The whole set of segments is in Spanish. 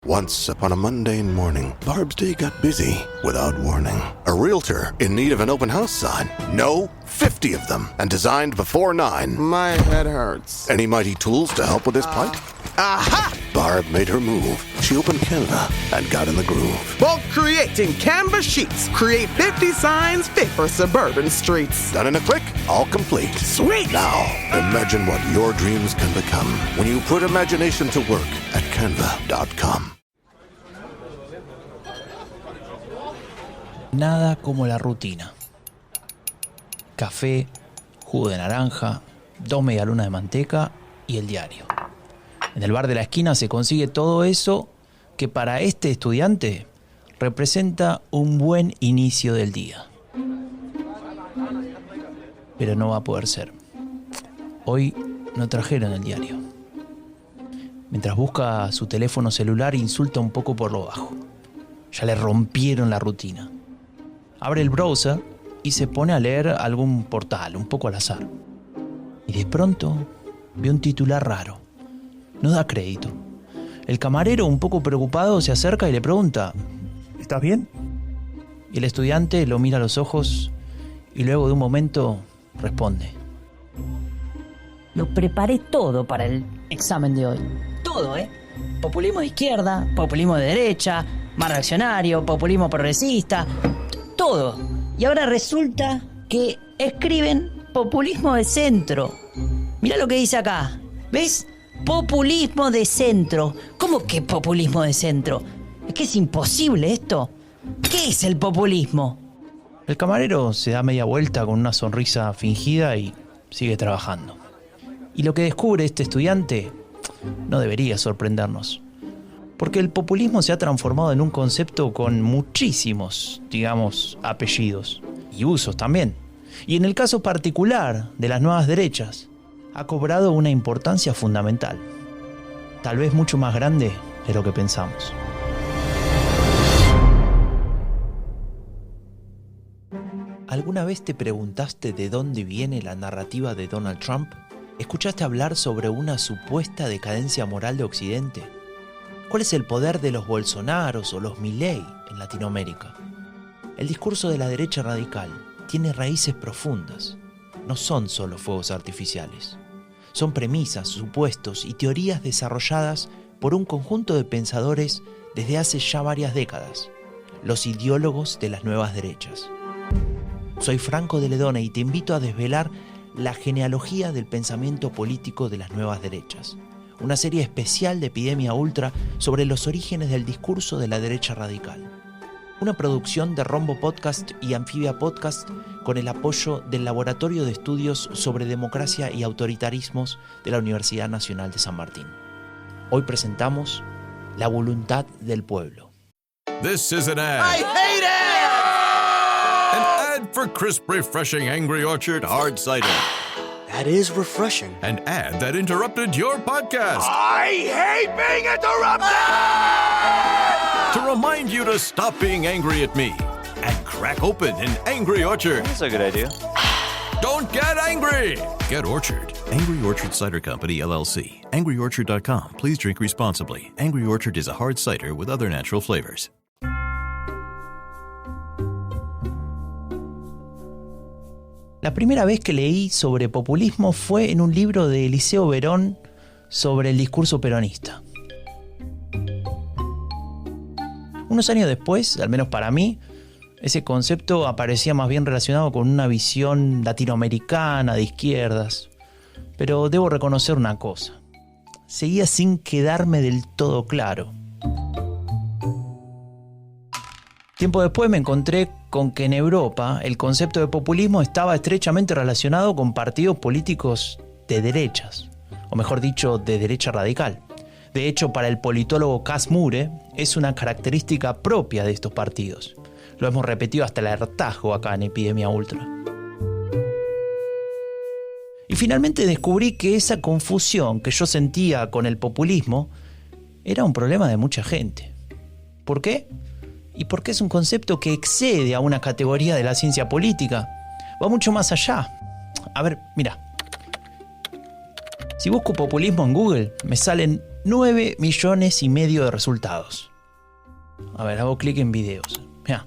Once upon a mundane morning, Barb's day got busy without warning. A realtor in need of an open house sign. No, 50 of them, and designed before 9. My head hurts. Any mighty tools to help with this plight? Aha! Barb made her move. She opened Canva and got in the groove. Bulk creating Canva sheets. Create 50 signs fit for suburban streets. Done in a click, all complete. Sweet! Now, imagine what your dreams can become when you put imagination to work at canva.com. Nada como la rutina. Café, jugo de naranja, 2 medialunas de manteca y el diario. En el bar de la esquina se consigue todo eso que para este estudiante representa un buen inicio del día. Pero no va a poder ser. Hoy no trajeron el diario. Mientras busca su teléfono celular, insulta un poco por lo bajo. Ya le rompieron la rutina. Abre el browser y se pone a leer algún portal, un poco al azar. Y de pronto ve un titular raro. No da crédito. El camarero, un poco preocupado, se acerca y le pregunta: ¿estás bien? Y el estudiante lo mira a los ojos y luego de un momento responde: lo preparé todo para el examen de hoy. Todo, Populismo de izquierda, populismo de derecha, más reaccionario, populismo progresista, todo. Y ahora resulta que escriben populismo de centro. Mirá lo que dice acá. ¿Ves? Populismo de centro. ¿Cómo que populismo de centro? Es que es imposible esto. ¿Qué es el populismo? El camarero se da media vuelta con una sonrisa fingida y sigue trabajando. Y lo que descubre este estudiante no debería sorprendernos, porque el populismo se ha transformado en un concepto con muchísimos, apellidos y usos también. Y en el caso particular de las nuevas derechas, ha cobrado una importancia fundamental, tal vez mucho más grande de lo que pensamos. ¿Alguna vez te preguntaste de dónde viene la narrativa de Donald Trump? ¿Escuchaste hablar sobre una supuesta decadencia moral de Occidente? ¿Cuál es el poder de los Bolsonaros o los Milei en Latinoamérica? El discurso de la derecha radical tiene raíces profundas. No son solo fuegos artificiales. Son premisas, supuestos y teorías desarrolladas por un conjunto de pensadores desde hace ya varias décadas, los ideólogos de las nuevas derechas. Soy Franco de Ledona y te invito a desvelar la genealogía del pensamiento político de las nuevas derechas, una serie especial de Epidemia Ultra sobre los orígenes del discurso de la derecha radical. Una producción de Rombo Podcast y Anfibia Podcast con el apoyo del Laboratorio de Estudios sobre Democracia y Autoritarismos de la Universidad Nacional de San Martín. Hoy presentamos La Voluntad del Pueblo. This is an ad. I hate it! An ad for crisp, refreshing Angry Orchard hard cider. That is refreshing. An ad that interrupted your podcast. I hate being interrupted! To remind you to stop being angry at me and crack open an Angry Orchard. That's a good idea. Don't get angry! Get Orchard. Angry Orchard Cider Company, LLC. AngryOrchard.com. Please drink responsibly. Angry Orchard is a hard cider with other natural flavors. La primera vez que leí sobre populismo fue en un libro de Eliseo Verón sobre el discurso peronista. Unos años después, al menos para mí, ese concepto aparecía más bien relacionado con una visión latinoamericana de izquierdas. Pero debo reconocer una cosa: seguía sin quedarme del todo claro. Tiempo después me encontré con que en Europa el concepto de populismo estaba estrechamente relacionado con partidos políticos de derechas, o mejor dicho, de derecha radical. De hecho, para el politólogo Cas Mure, es una característica propia de estos partidos. Lo hemos repetido hasta el hartazgo acá en Epidemia Ultra. Y finalmente descubrí que esa confusión que yo sentía con el populismo era un problema de mucha gente. ¿Por qué? Y porque es un concepto que excede a una categoría de la ciencia política. Va mucho más allá. A ver, mira. Si busco populismo en Google, me salen 9 millones y medio de resultados. A ver, hago clic en videos. Mirá,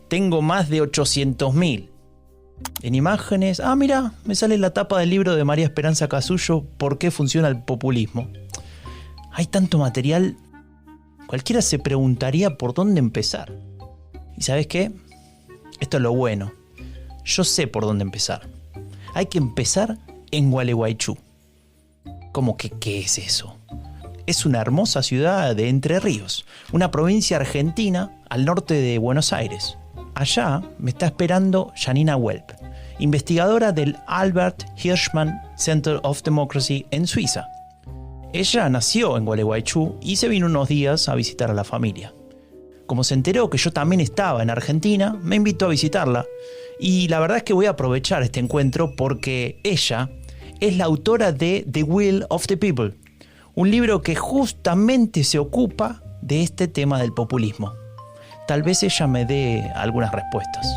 tengo más de 800.000. En imágenes, mira, me sale la tapa del libro de María Esperanza Casullo, ¿Por qué funciona el populismo? Hay tanto material, cualquiera se preguntaría por dónde empezar. ¿Y sabes qué? Esto es lo bueno. Yo sé por dónde empezar. Hay que empezar en Gualeguaychú. ¿Cómo que qué es eso? Es una hermosa ciudad de Entre Ríos, una provincia argentina al norte de Buenos Aires. Allá me está esperando Janina Welp, investigadora del Albert Hirschman Center of Democracy en Suiza. Ella nació en Gualeguaychú y se vino unos días a visitar a la familia. Como se enteró que yo también estaba en Argentina, me invitó a visitarla. Y la verdad es que voy a aprovechar este encuentro porque ella es la autora de The Will of the People, un libro que justamente se ocupa de este tema del populismo. Tal vez ella me dé algunas respuestas.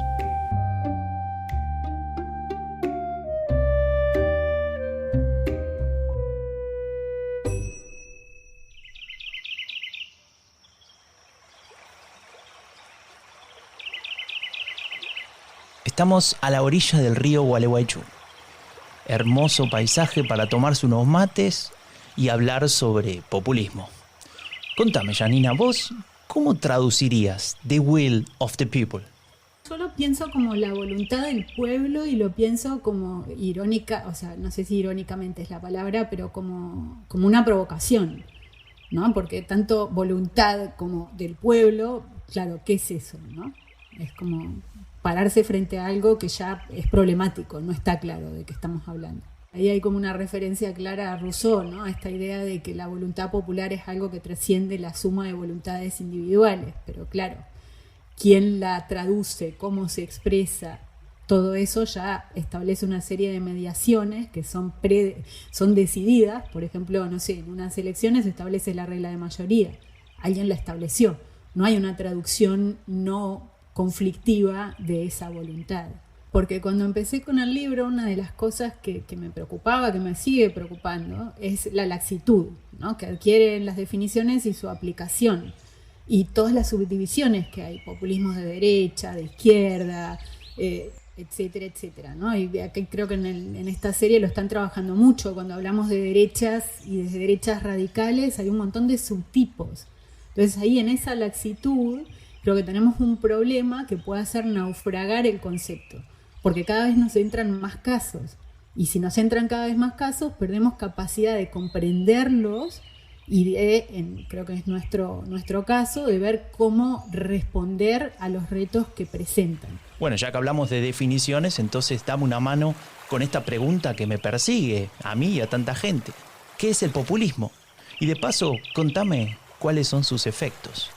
Estamos a la orilla del río Gualeguaychú. Hermoso paisaje para tomarse unos mates y hablar sobre populismo. Contame, Janina, vos, ¿cómo traducirías The Will of the People? Yo lo pienso como la voluntad del pueblo y lo pienso como irónica, o sea, no sé si irónicamente es la palabra, pero como una provocación, ¿no? Porque tanto voluntad como del pueblo, claro, ¿qué es eso, no? Es como pararse frente a algo que ya es problemático, no está claro de qué estamos hablando. Ahí hay como una referencia clara a Rousseau, ¿no? A esta idea de que la voluntad popular es algo que trasciende la suma de voluntades individuales. Pero claro, quién la traduce, cómo se expresa, todo eso ya establece una serie de mediaciones que son decididas. Por ejemplo, no sé, en unas elecciones se establece la regla de mayoría. Alguien la estableció. No hay una traducción no conflictiva de esa voluntad. Porque cuando empecé con el libro, una de las cosas que me preocupaba, que me sigue preocupando, es la laxitud, ¿no? Que adquieren las definiciones y su aplicación. Y todas las subdivisiones que hay, populismos de derecha, de izquierda, etcétera, etcétera, ¿no? Y aquí creo que en esta serie lo están trabajando mucho. Cuando hablamos de derechas y de derechas radicales, hay un montón de subtipos. Entonces ahí en esa laxitud creo que tenemos un problema que puede hacer naufragar el concepto. Porque cada vez nos entran más casos. Y si nos entran cada vez más casos, perdemos capacidad de comprenderlos y creo que es nuestro caso, de ver cómo responder a los retos que presentan. Bueno, ya que hablamos de definiciones, entonces dame una mano con esta pregunta que me persigue a mí y a tanta gente. ¿Qué es el populismo? Y de paso, contame cuáles son sus efectos.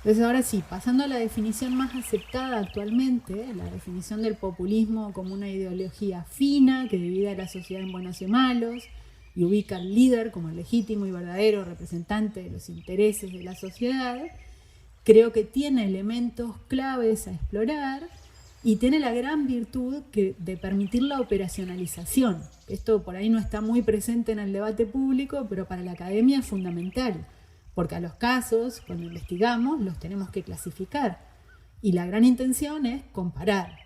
Entonces ahora sí, pasando a la definición más aceptada actualmente, la definición del populismo como una ideología fina que divide a la sociedad en buenos y malos y ubica al líder como el legítimo y verdadero representante de los intereses de la sociedad, creo que tiene elementos claves a explorar y tiene la gran virtud de permitir la operacionalización. Esto por ahí no está muy presente en el debate público, pero para la academia es fundamental. Porque a los casos, cuando investigamos, los tenemos que clasificar. Y la gran intención es comparar.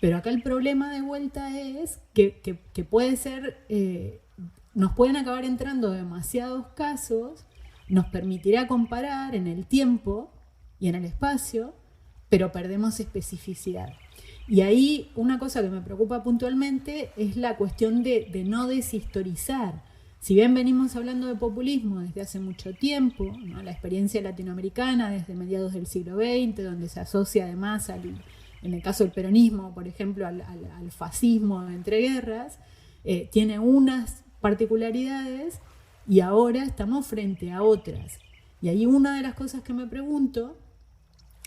Pero acá el problema de vuelta es que puede ser, nos pueden acabar entrando demasiados casos, nos permitirá comparar en el tiempo y en el espacio, pero perdemos especificidad. Y ahí una cosa que me preocupa puntualmente es la cuestión de no deshistorizar. Si bien venimos hablando de populismo desde hace mucho tiempo, ¿no? La experiencia latinoamericana desde mediados del siglo XX, donde se asocia además, en el caso del peronismo, por ejemplo, al fascismo entre guerras, tiene unas particularidades y ahora estamos frente a otras. Y ahí una de las cosas que me pregunto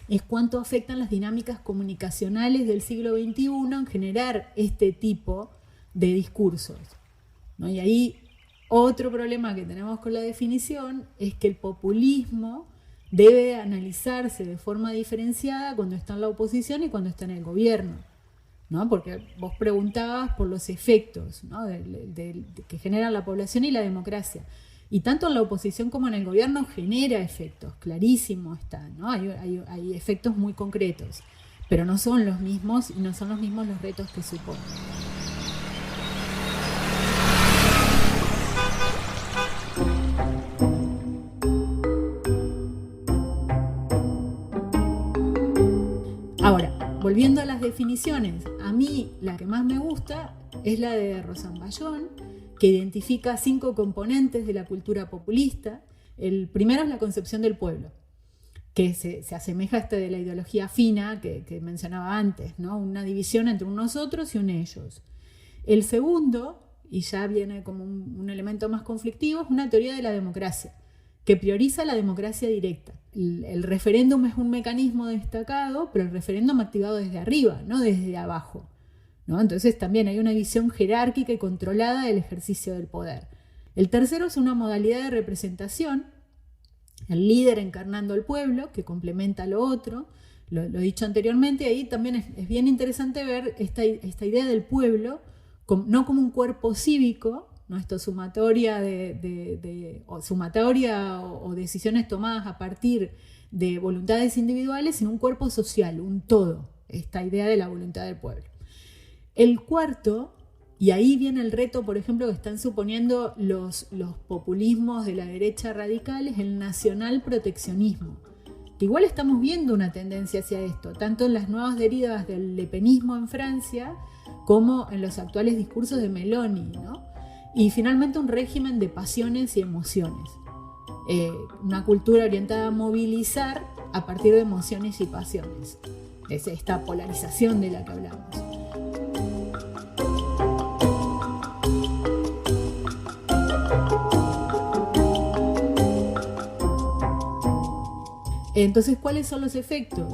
es cuánto afectan las dinámicas comunicacionales del siglo XXI en generar este tipo de discursos, ¿no? Y ahí otro problema que tenemos con la definición es que el populismo debe analizarse de forma diferenciada cuando está en la oposición y cuando está en el gobierno, ¿no? Porque vos preguntabas por los efectos, ¿no? que generan la población y la democracia. y tanto en la oposición como en el gobierno genera efectos, clarísimo está, ¿no? Hay efectos muy concretos, pero no son los mismos y no son los mismos los retos que supone. Ahora, volviendo a las definiciones, a mí la que más me gusta es la de Rosanvallón, que identifica 5 componentes de la cultura populista. El primero es la concepción del pueblo, que se asemeja a esta de la ideología fina que mencionaba antes, ¿no? Una división entre un nosotros y un ellos. El segundo, y ya viene como un elemento más conflictivo, es una teoría de la democracia, que prioriza la democracia directa. El referéndum es un mecanismo destacado, pero el referéndum activado desde arriba, no desde abajo, ¿no? Entonces también hay una visión jerárquica y controlada del ejercicio del poder. El tercero es una modalidad de representación, el líder encarnando al pueblo, que complementa lo otro. Lo he dicho anteriormente, ahí también es bien interesante ver esta idea del pueblo, no como un cuerpo cívico, ¿no? Esto sumatoria o decisiones tomadas a partir de voluntades individuales, sino un cuerpo social, un todo, esta idea de la voluntad del pueblo. El cuarto, y ahí viene el reto, por ejemplo, que están suponiendo los populismos de la derecha radical, es el nacional proteccionismo. Que igual estamos viendo una tendencia hacia esto, tanto en las nuevas derivas del lepenismo en Francia, como en los actuales discursos de Meloni, ¿no? Y finalmente un régimen de pasiones y emociones. Una cultura orientada a movilizar a partir de emociones y pasiones. Es esta polarización de la que hablamos. Entonces, ¿cuáles son los efectos?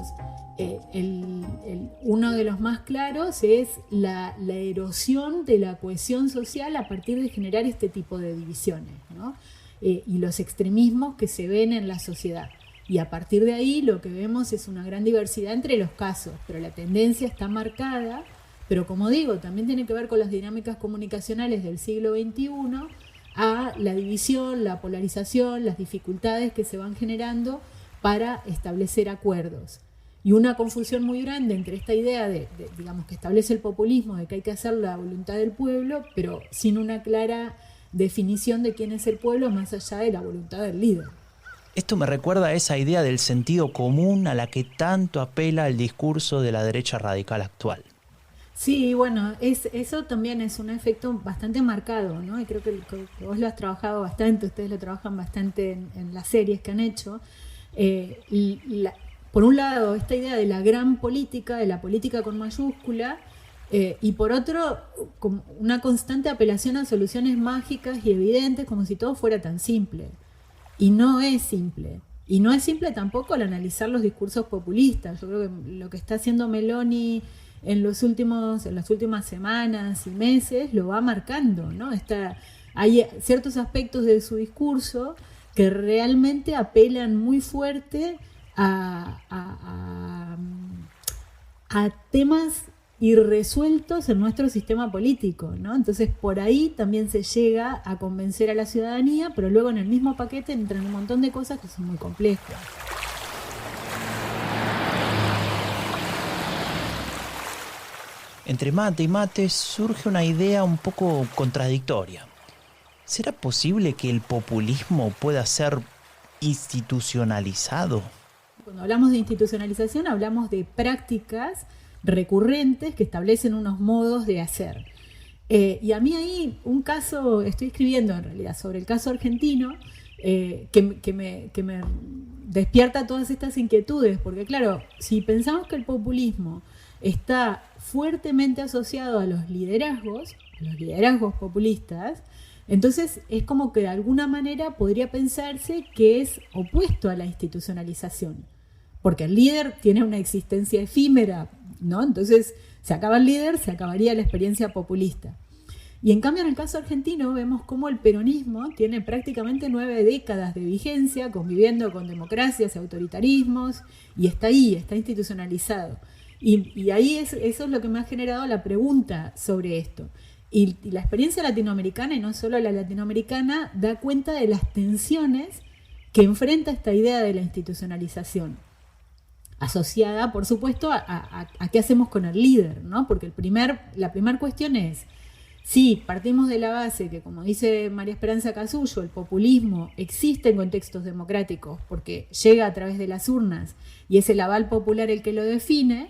Uno de los más claros es la erosión de la cohesión social a partir de generar este tipo de divisiones, ¿no? Y los extremismos que se ven en la sociedad. Y a partir de ahí lo que vemos es una gran diversidad entre los casos, pero la tendencia está marcada, pero como digo, también tiene que ver con las dinámicas comunicacionales del siglo XXI, a la división, la polarización, las dificultades que se van generando para establecer acuerdos. Y una confusión muy grande entre esta idea digamos, que establece el populismo, de que hay que hacer la voluntad del pueblo, pero sin una clara definición de quién es el pueblo más allá de la voluntad del líder. Esto me recuerda a esa idea del sentido común a la que tanto apela el discurso de la derecha radical actual. Sí, bueno, eso también es un efecto bastante marcado, ¿no? Y creo que vos lo has trabajado bastante, ustedes lo trabajan bastante en las series que han hecho. Por un lado, esta idea de la gran política, de la política con mayúscula, y por otro, como una constante apelación a soluciones mágicas y evidentes, como si todo fuera tan simple. Y no es simple. Y no es simple tampoco al analizar los discursos populistas. Yo creo que lo que está haciendo Meloni en las últimas semanas y meses lo va marcando, ¿no? Hay ciertos aspectos de su discurso que realmente apelan muy fuerte a temas irresueltos en nuestro sistema político, ¿no? Entonces por ahí también se llega a convencer a la ciudadanía, pero luego en el mismo paquete entran un montón de cosas que son muy complejas. Entre mate y mate surge una idea un poco contradictoria. ¿Será posible que el populismo pueda ser institucionalizado? Cuando hablamos de institucionalización hablamos de prácticas recurrentes que establecen unos modos de hacer. Y a mí ahí un caso, estoy escribiendo en realidad sobre el caso argentino, que me despierta todas estas inquietudes, porque claro, si pensamos que el populismo está fuertemente asociado a los liderazgos populistas, entonces es como que de alguna manera podría pensarse que es opuesto a la institucionalización, porque el líder tiene una existencia efímera, ¿no? Entonces se acaba el líder, se acabaría la experiencia populista. Y en cambio en el caso argentino vemos cómo el peronismo tiene prácticamente 9 décadas de vigencia, conviviendo con democracias y autoritarismos, y está ahí, está institucionalizado. Y ahí eso es lo que me ha generado la pregunta sobre esto. Y la experiencia latinoamericana, y no solo la latinoamericana, da cuenta de las tensiones que enfrenta esta idea de la institucionalización, asociada, por supuesto, a qué hacemos con el líder, ¿no? Porque la primera cuestión es, sí, partimos de la base que, como dice María Esperanza Casullo, el populismo existe en contextos democráticos porque llega a través de las urnas y es el aval popular el que lo define.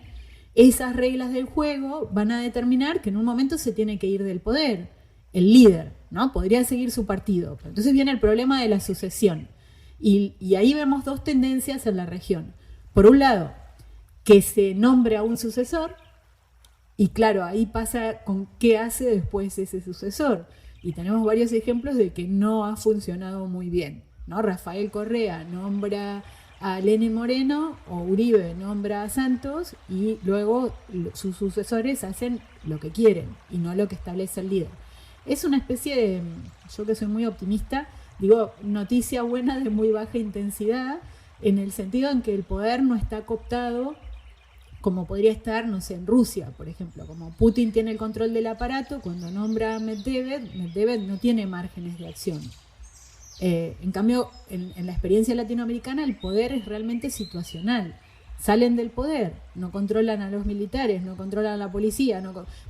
Esas reglas del juego van a determinar que en un momento se tiene que ir del poder el líder, ¿no? Podría seguir su partido. Pero entonces viene el problema de la sucesión. Y ahí vemos dos tendencias en la región. Por un lado, que se nombre a un sucesor, y claro, ahí pasa con qué hace después ese sucesor. Y tenemos varios ejemplos de que no ha funcionado muy bien, ¿no? Rafael Correa nombra a Lenín Moreno, o Uribe nombra a Santos, y luego sus sucesores hacen lo que quieren y no lo que establece el líder. Es una especie de, yo que soy muy optimista, digo, noticia buena de muy baja intensidad, en el sentido en que el poder no está cooptado como podría estar, no sé, en Rusia, por ejemplo. Como Putin tiene el control del aparato, cuando nombra a Medvedev no tiene márgenes de acción. En cambio, en la experiencia latinoamericana, el poder es realmente situacional. Salen del poder, no controlan a los militares, no controlan a la policía,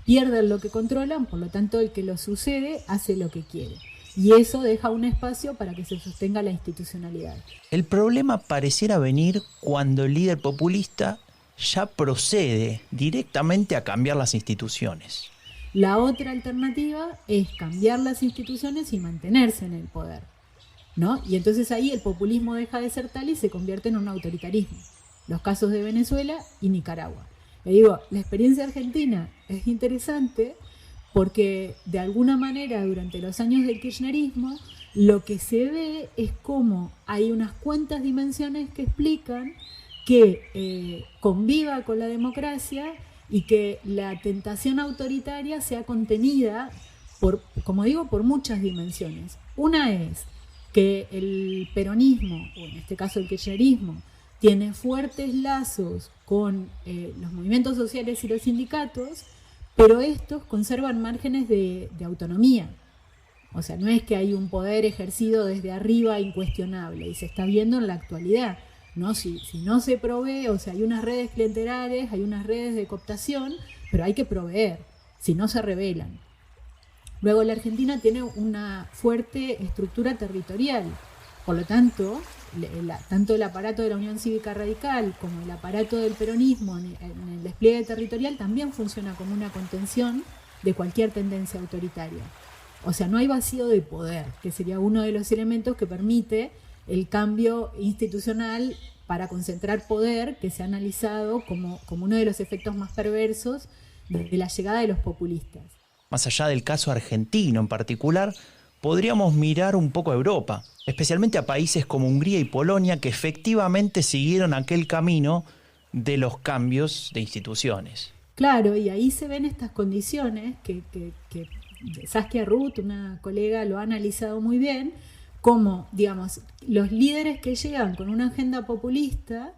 pierden lo que controlan, por lo tanto el que lo sucede hace lo que quiere. Y eso deja un espacio para que se sostenga la institucionalidad. El problema pareciera venir cuando el líder populista ya procede directamente a cambiar las instituciones. La otra alternativa es cambiar las instituciones y mantenerse en el poder, ¿no? Y entonces ahí el populismo deja de ser tal y se convierte en un autoritarismo. Los casos de Venezuela y Nicaragua. Le digo, la experiencia argentina es interesante porque de alguna manera durante los años del kirchnerismo lo que se ve es cómo hay unas cuantas dimensiones que explican que conviva con la democracia y que la tentación autoritaria sea contenida por, como digo, por muchas dimensiones. Una es que el peronismo, o en este caso el kirchnerismo, tiene fuertes lazos con los movimientos sociales y los sindicatos, pero estos conservan márgenes de autonomía. O sea, no es que hay un poder ejercido desde arriba incuestionable, y se está viendo en la actualidad, ¿no? Si no se provee, o sea, hay unas redes clientelares, hay unas redes de cooptación, pero hay que proveer, si no se rebelan. Luego la Argentina tiene una fuerte estructura territorial, por lo tanto, tanto el aparato de la Unión Cívica Radical como el aparato del peronismo en el despliegue territorial también funciona como una contención de cualquier tendencia autoritaria. O sea, no hay vacío de poder, que sería uno de los elementos que permite el cambio institucional para concentrar poder, que se ha analizado como uno de los efectos más perversos de la llegada de los populistas. Más allá del caso argentino en particular, podríamos mirar un poco a Europa, especialmente a países como Hungría y Polonia, que efectivamente siguieron aquel camino de los cambios de instituciones. Claro, y ahí se ven estas condiciones que Saskia Ruth, una colega, lo ha analizado muy bien, como, digamos, los líderes que llegan con una agenda populista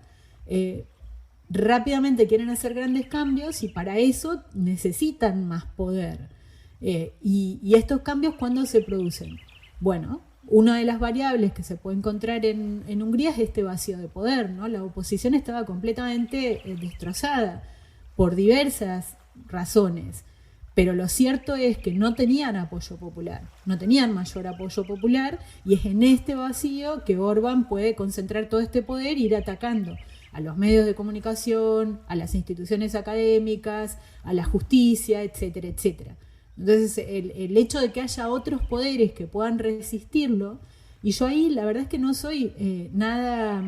rápidamente quieren hacer grandes cambios y para eso necesitan más poder. Y estos cambios, ¿cuándo se producen? Bueno, una de las variables que se puede encontrar en Hungría es este vacío de poder, ¿no? La oposición estaba completamente destrozada por diversas razones, pero lo cierto es que no tenían apoyo popular, no tenían mayor apoyo popular, y es en este vacío que Orbán puede concentrar todo este poder e ir atacando a los medios de comunicación, a las instituciones académicas, a la justicia, etcétera, etcétera. Entonces, el hecho de que haya otros poderes que puedan resistirlo, y yo ahí la verdad es que no soy nada,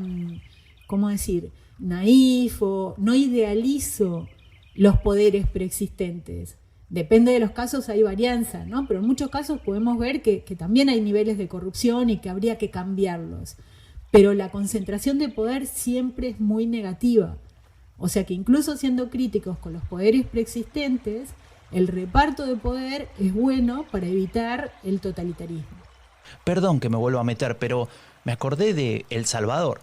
¿cómo decir?, naif, o no idealizo los poderes preexistentes. Depende de los casos, hay varianza, ¿no? Pero en muchos casos podemos ver que también hay niveles de corrupción y que habría que cambiarlos. Pero la concentración de poder siempre es muy negativa. O sea que incluso siendo críticos con los poderes preexistentes, el reparto de poder es bueno para evitar el totalitarismo. Perdón que me vuelva a meter, pero me acordé de El Salvador,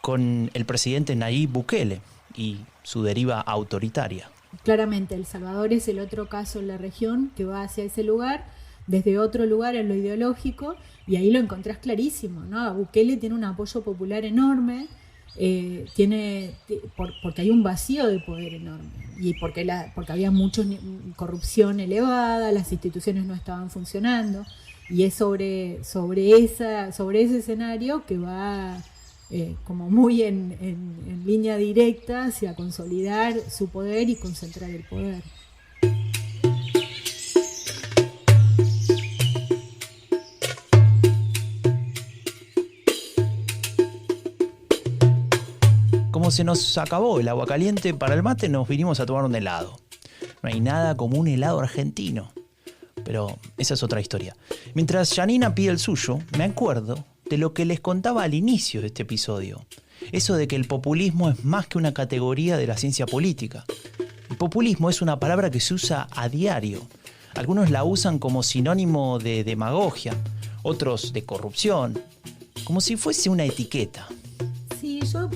con el presidente Nayib Bukele y su deriva autoritaria. claramente El Salvador es el otro caso en la región que va hacia ese lugar, desde otro lugar en lo ideológico, y ahí lo encontrás clarísimo, ¿no? Bukele tiene un apoyo popular enorme, porque hay un vacío de poder enorme, y porque había mucha corrupción elevada, las instituciones no estaban funcionando, y es sobre ese escenario que va como muy en línea directa hacia consolidar su poder y concentrar el poder. Como se nos acabó el agua caliente para el mate, nos vinimos a tomar un helado. No hay nada como un helado argentino. Pero esa es otra historia. Mientras Janina pide el suyo, me acuerdo de lo que les contaba al inicio de este episodio. Eso de que el populismo es más que una categoría de la ciencia política. El populismo es una palabra que se usa a diario. Algunos la usan como sinónimo de demagogia, otros de corrupción, como si fuese una etiqueta. Sí, yo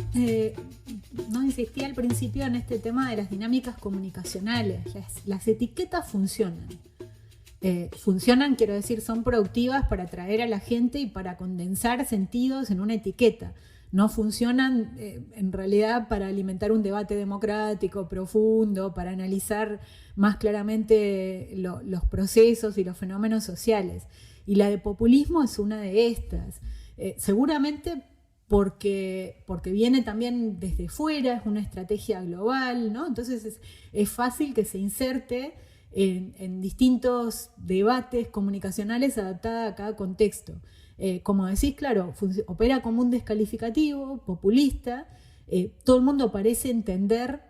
no insistí al principio en este tema de las dinámicas comunicacionales. Las etiquetas funcionan. Funcionan, quiero decir, son productivas para atraer a la gente y para condensar sentidos en una etiqueta. No funcionan en realidad para alimentar un debate democrático profundo, para analizar más claramente los procesos y los fenómenos sociales. Y la de populismo es una de estas. Seguramente porque viene también desde fuera, es una estrategia global, ¿no? Entonces es fácil que se inserte en distintos debates comunicacionales adaptada a cada contexto. Como decís, claro, opera como un descalificativo, populista, todo el mundo parece entender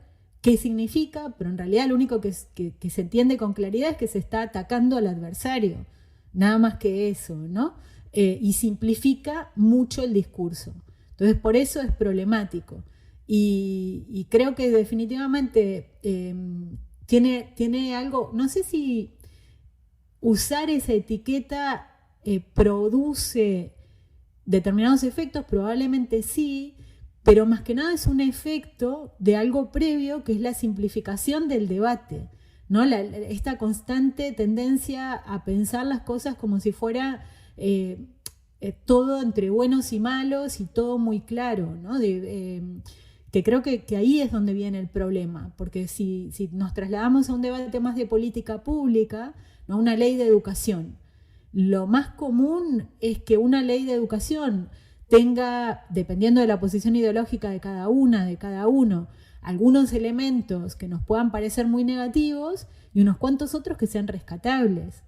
qué significa, pero en realidad lo único que se entiende con claridad es que se está atacando al adversario, nada más que eso, ¿no? Y simplifica mucho el discurso. Entonces, por eso es problemático. Y creo que definitivamente tiene algo, no sé si usar esa etiqueta produce determinados efectos, probablemente sí, pero más que nada es un efecto de algo previo, que es la simplificación del debate, ¿no? Esta constante tendencia a pensar las cosas como si fuera todo entre buenos y malos y todo muy claro, ¿no? Que creo que ahí es donde viene el problema, porque si nos trasladamos a un debate más de política pública, ¿no? Una ley de educación, lo más común es que una ley de educación tenga, dependiendo de la posición ideológica de cada uno, algunos elementos que nos puedan parecer muy negativos y unos cuantos otros que sean rescatables,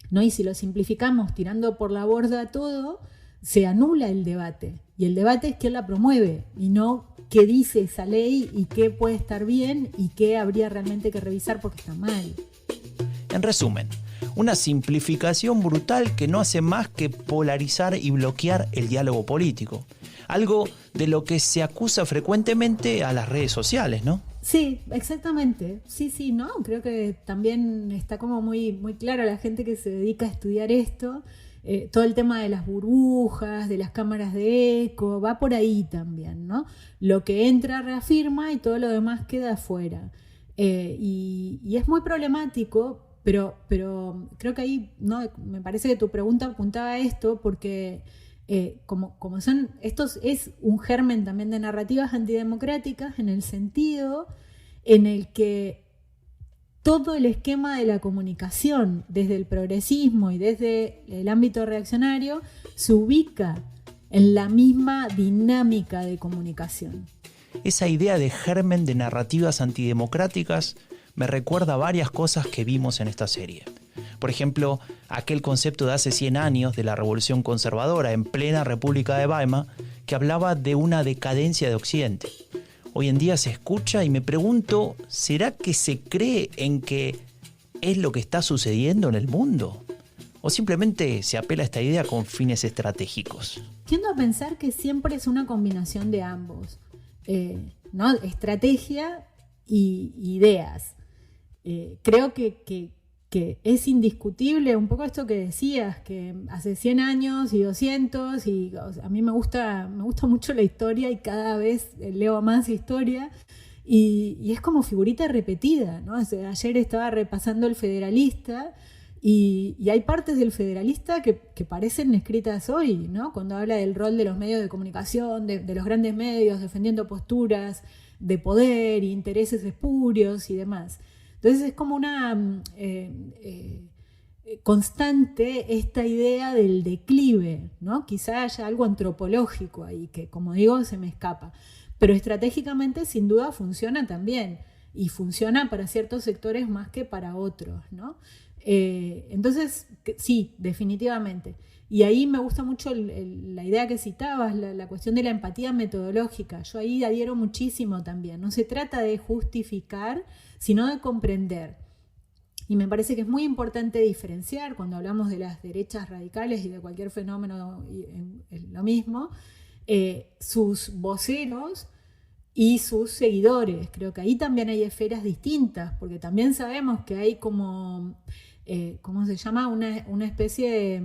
¿no? Y si lo simplificamos tirando por la borda todo, se anula el debate. Y el debate es quién la promueve y no qué dice esa ley y qué puede estar bien y qué habría realmente que revisar porque está mal. En resumen, una simplificación brutal que no hace más que polarizar y bloquear el diálogo político. Algo de lo que se acusa frecuentemente a las redes sociales, ¿no? Sí, exactamente. Sí, ¿no? Creo que también está como muy, muy claro a la gente que se dedica a estudiar esto. Todo el tema de las burbujas, de las cámaras de eco, va por ahí también, ¿no? Lo que entra reafirma y todo lo demás queda afuera. Y es muy problemático, pero creo que ahí, ¿no? Me parece que tu pregunta apuntaba a esto porque como son estos, es un germen también de narrativas antidemocráticas en el sentido en el que todo el esquema de la comunicación, desde el progresismo y desde el ámbito reaccionario, se ubica en la misma dinámica de comunicación. Esa idea de germen de narrativas antidemocráticas me recuerda a varias cosas que vimos en esta serie. Por ejemplo, aquel concepto de hace 100 años de la revolución conservadora en plena República de Weimar, que hablaba de una decadencia de Occidente. Hoy en día se escucha y me pregunto, ¿será que se cree en que es lo que está sucediendo en el mundo? ¿O simplemente se apela a esta idea con fines estratégicos? Tiendo a pensar que siempre es una combinación de ambos, ¿no? Estrategia y ideas. Creo que es indiscutible un poco esto que decías, que hace 100 años y 200, y o sea, a mí me gusta mucho la historia y cada vez leo más historia, y es como figurita repetida, ¿no? O sea, ayer estaba repasando El Federalista y hay partes del Federalista que parecen escritas hoy, ¿no? Cuando habla del rol de los medios de comunicación, de los grandes medios, defendiendo posturas de poder, intereses espurios y demás. Entonces es como una constante esta idea del declive, ¿no? Quizá haya algo antropológico ahí, que como digo, se me escapa. Pero estratégicamente sin duda funciona también, y funciona para ciertos sectores más que para otros, ¿no? Entonces, sí, definitivamente. Y ahí me gusta mucho la idea que citabas, la cuestión de la empatía metodológica. Yo ahí adhiero muchísimo también. No se trata de justificar, sino de comprender. Y me parece que es muy importante diferenciar cuando hablamos de las derechas radicales y de cualquier fenómeno, lo mismo, sus voceros y sus seguidores. Creo que ahí también hay esferas distintas, porque también sabemos que hay como, ¿cómo se llama? Una especie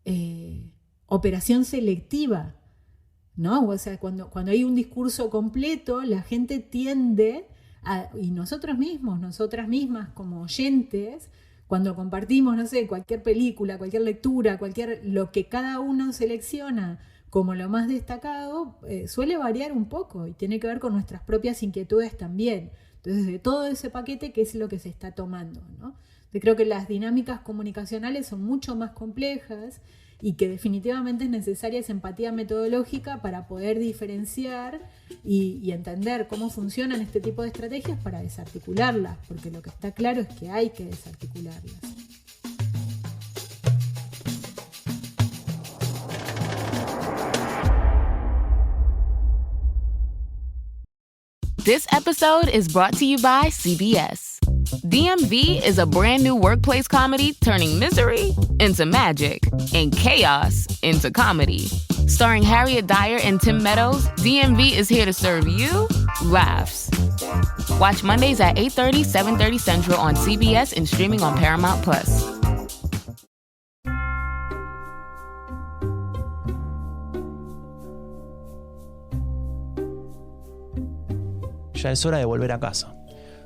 de operación selectiva, ¿no? O sea, cuando hay un discurso completo, la gente tiende y nosotros mismos, nosotras mismas como oyentes, cuando compartimos, no sé, cualquier película, cualquier lectura, lo que cada uno selecciona como lo más destacado, suele variar un poco y tiene que ver con nuestras propias inquietudes también. Entonces, de todo ese paquete, ¿qué es lo que se está tomando, ¿no? Yo creo que las dinámicas comunicacionales son mucho más complejas y que definitivamente es necesaria esa empatía metodológica para poder diferenciar y entender cómo funcionan este tipo de estrategias para desarticularlas, porque lo que está claro es que hay que desarticularlas. This episode is brought to you by CBS. DMV is a brand new workplace comedy turning misery into magic and chaos into comedy. Starring Harriet Dyer and Tim Meadows, DMV is here to serve you laughs. Watch Mondays at 8:30, 7:30 Central on CBS and streaming on Paramount+. Ya es hora de volver a casa.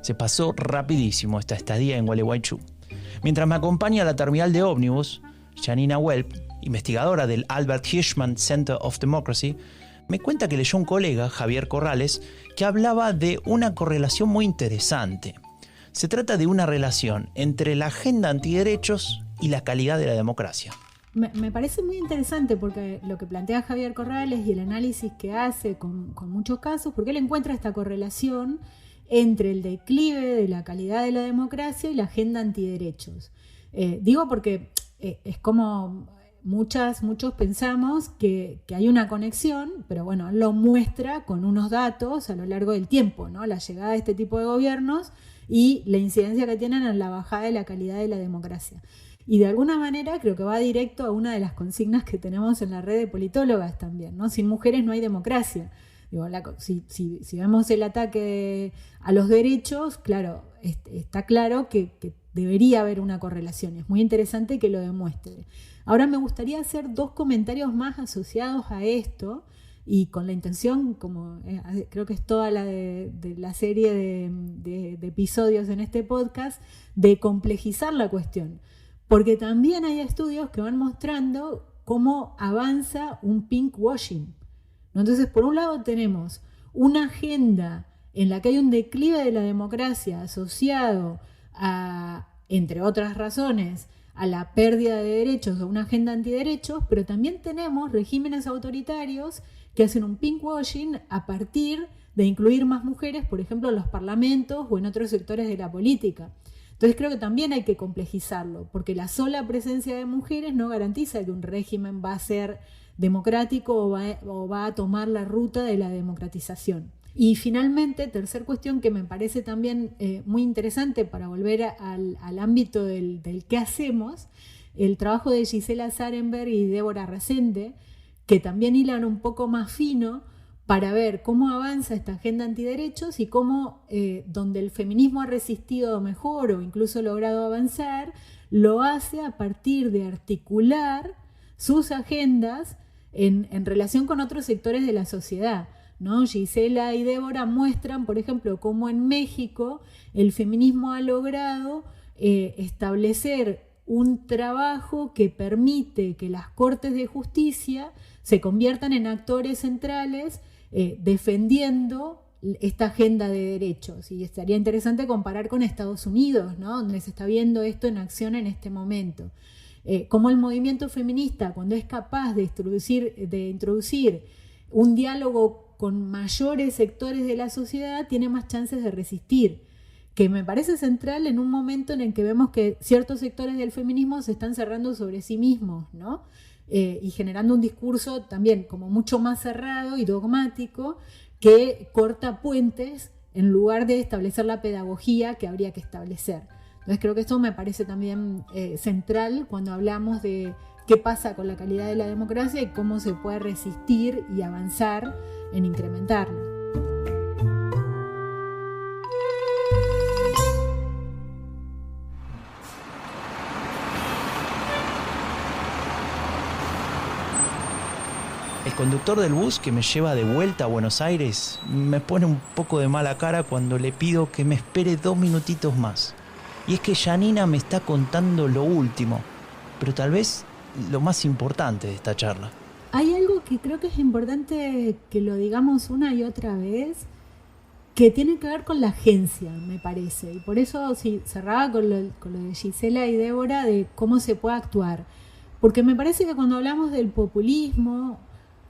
Se pasó rapidísimo esta estadía en Gualeguaychú. Mientras me acompaña a la terminal de ómnibus, Janina Welp, investigadora del Albert Hirschman Center of Democracy, me cuenta que leyó un colega, Javier Corrales, que hablaba de una correlación muy interesante. Se trata de una relación entre la agenda antiderechos y la calidad de la democracia. Me parece muy interesante porque lo que plantea Javier Corrales y el análisis que hace con muchos casos, porque él encuentra esta correlación entre el declive de la calidad de la democracia y la agenda antiderechos. Digo porque es como muchos pensamos que hay una conexión, pero bueno, él lo muestra con unos datos a lo largo del tiempo, ¿no? La llegada de este tipo de gobiernos y la incidencia que tienen en la bajada de la calidad de la democracia. Y de alguna manera creo que va directo a una de las consignas que tenemos en la red de politólogas también, ¿no? Sin mujeres no hay democracia. Digo, si vemos el ataque a los derechos, claro, está claro que debería haber una correlación. Es muy interesante que lo demuestre. Ahora me gustaría hacer 2 comentarios más asociados a esto y con la intención, como creo que es toda la de la serie de episodios en este podcast, de complejizar la cuestión. Porque también hay estudios que van mostrando cómo avanza un pinkwashing. Entonces, por un lado tenemos una agenda en la que hay un declive de la democracia asociado a, entre otras razones, a la pérdida de derechos o una agenda antiderechos, pero también tenemos regímenes autoritarios que hacen un pinkwashing a partir de incluir más mujeres, por ejemplo, en los parlamentos o en otros sectores de la política. Entonces creo que también hay que complejizarlo, porque la sola presencia de mujeres no garantiza que un régimen va a ser democrático o va a tomar la ruta de la democratización. Y finalmente, tercer cuestión que me parece también muy interesante para volver al ámbito del qué hacemos, el trabajo de Gisela Zarenberg y Débora Resende, que también hilan un poco más fino para ver cómo avanza esta agenda antiderechos y cómo donde el feminismo ha resistido mejor o incluso logrado avanzar, lo hace a partir de articular sus agendas en relación con otros sectores de la sociedad. ¿no? Gisela y Débora muestran, por ejemplo, cómo en México el feminismo ha logrado establecer un trabajo que permite que las cortes de justicia se conviertan en actores centrales defendiendo esta agenda de derechos. Y estaría interesante comparar con Estados Unidos, ¿no? Donde se está viendo esto en acción en este momento. Cómo el movimiento feminista, cuando es capaz de introducir un diálogo con mayores sectores de la sociedad, tiene más chances de resistir, que me parece central en un momento en el que vemos que ciertos sectores del feminismo se están cerrando sobre sí mismos, ¿no? Y generando un discurso también como mucho más cerrado y dogmático que corta puentes en lugar de establecer la pedagogía que habría que establecer. Entonces creo que esto me parece también central cuando hablamos de qué pasa con la calidad de la democracia y cómo se puede resistir y avanzar en incrementarla. El conductor del bus que me lleva de vuelta a Buenos Aires me pone un poco de mala cara cuando le pido que me espere 2 minutitos más. Y es que Janina me está contando lo último, pero tal vez lo más importante de esta charla. Hay algo que creo que es importante que lo digamos una y otra vez, que tiene que ver con la agencia, me parece. Y por eso sí, cerraba con lo de Gisela y Débora, de cómo se puede actuar. Porque me parece que cuando hablamos del populismo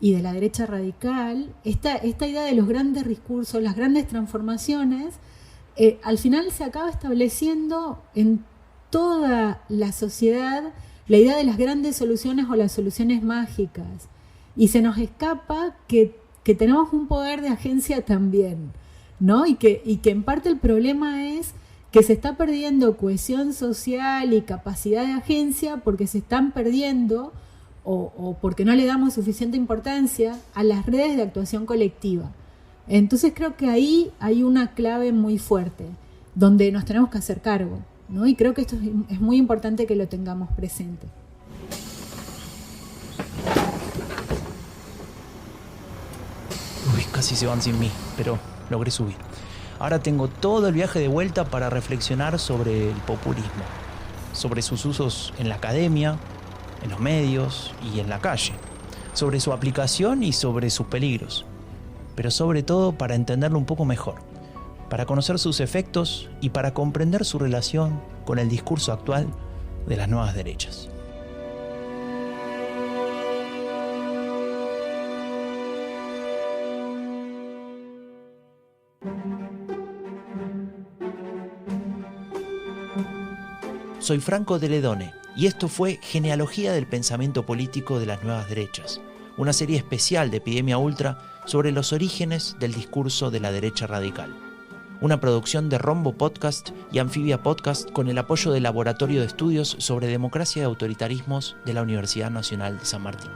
y de la derecha radical, esta idea de los grandes discursos, las grandes transformaciones, al final se acaba estableciendo en toda la sociedad la idea de las grandes soluciones o las soluciones mágicas. Y se nos escapa que tenemos un poder de agencia también, ¿no? Y que en parte el problema es que se está perdiendo cohesión social y capacidad de agencia porque se están perdiendo o porque no le damos suficiente importancia a las redes de actuación colectiva. Entonces creo que ahí hay una clave muy fuerte donde nos tenemos que hacer cargo, ¿no? Y creo que esto es muy importante que lo tengamos presente. Uy, casi se van sin mí, pero logré subir. Ahora tengo todo el viaje de vuelta para reflexionar sobre el populismo, sobre sus usos en la academia, en los medios y en la calle, sobre su aplicación y sobre sus peligros, pero sobre todo para entenderlo un poco mejor, para conocer sus efectos y para comprender su relación con el discurso actual de las nuevas derechas. Soy Franco de Ledone y esto fue Genealogía del Pensamiento Político de las Nuevas Derechas, una serie especial de Epidemia Ultra sobre los orígenes del discurso de la derecha radical. Una producción de Rombo Podcast y Anfibia Podcast con el apoyo del Laboratorio de Estudios sobre Democracia y Autoritarismos de la Universidad Nacional de San Martín.